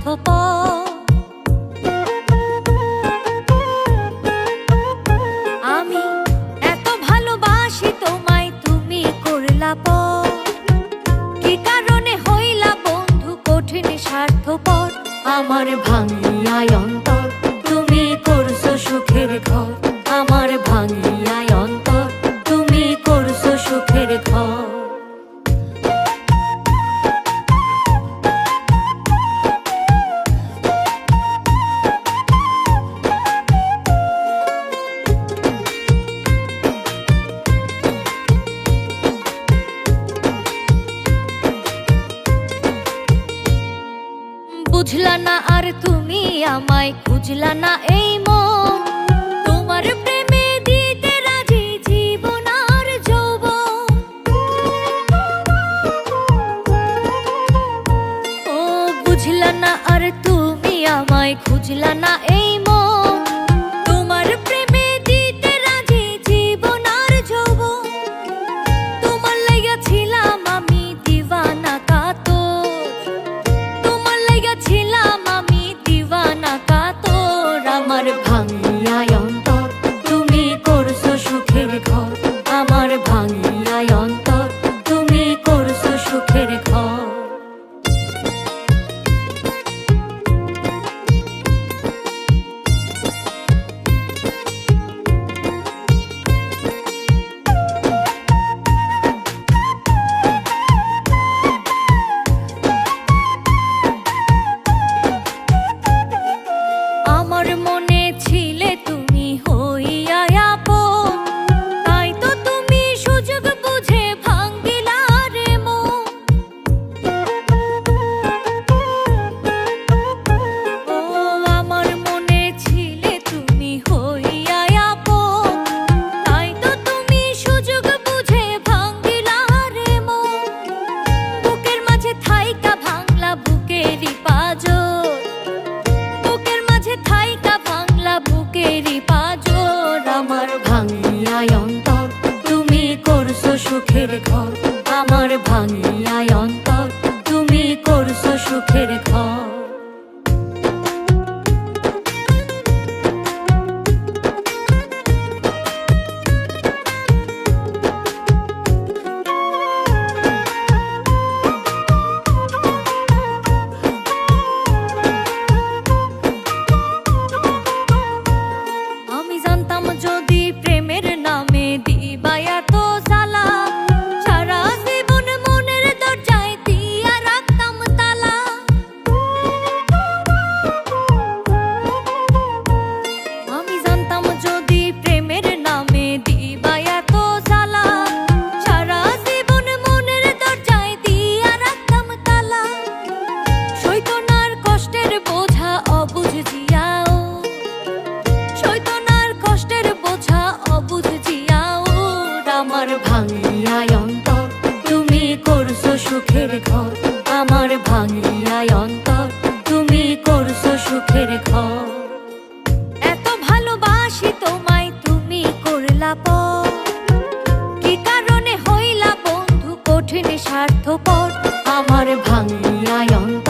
স্বার্থপর। আমি এত ভালোবাসি তোমায়, তুমি করলা পর। কি কারণে হইলা বন্ধু কঠিন স্বার্থপর? আমার ভাঙিয়ায় অন্তর, তুমি করছো সুখের ঘর। আমার ভাঙিয়ায় অন্তর, তুমি করছো সুখের ঘর। বুঝলা না আর তুমি আমায়, খুঁজলা না এই মন। তোমার প্রেমে দিতে রাজি জীবন আর যৌবন। ও বুঝলা না আর তুমি আমায়, খুঁজলা না এই মন। তোমার প্রেমে দিতে রাজি জীবন আর যৌবন। তোমার লাইগা ছিলাম আমি দিওয়ানা কাতর। ছিলাম আমি দিওয়ানা কাতর। আমার ভাঙিয়ায় অন্তর, তুমি করছো সুখের ঘর। আমার ভাঙিয়ায় অন্তর, তুমি করছো সুখের ঘর। আমার মনে ছিলে তুমি হইয়া আপন, তাই তো তুমি সুযোগ বুঝে ভাঙিলা রে মন। ও আমার মনে ছিলে তুমি হইয়া আপন, তাই তো তুমি সুযোগ বুঝে ভাঙিলা রে মন। বুকের মাঝে থাইকা ভাঙলা বুকেরই পাজর। থাইকা ভাঙলা বুকেরই পাজর। আমার ভাঙিয়ায় অন্তর, তুমি করছো সুখের ঘর। আমার ভাঙিয়ায় অন্তর, তুমি করছো সুখের ঘর। যদি প্রেমের নামে দিবা এত জ্বালা, সারা জীবন মনের দরজায় দিয়া রাখতাম তালা। আমি জানতাম যদি প্রেমের নামে দিবা এত জ্বালা, সারা জীবন মনের দরজায় দিয়া রাখতাম তালা। শৈতনার কষ্টের বোঝা অবুঝ জিয়াও, শৈতনার কষ্টের বোঝা অবুঝ জিয়াও। আমার ভাঙিয়ায় অন্তর, তুমি করছো সুখের ঘর। আমার ভাঙিয়ায় অন্তর, তুমি করছো সুখের ঘর। এত ভালোবাসি তোমায়, তুমি করলা পর। কি কারণে হইলা বন্ধু কঠিন স্বার্থপর? আমার ভাঙিয়ায় অন্তর,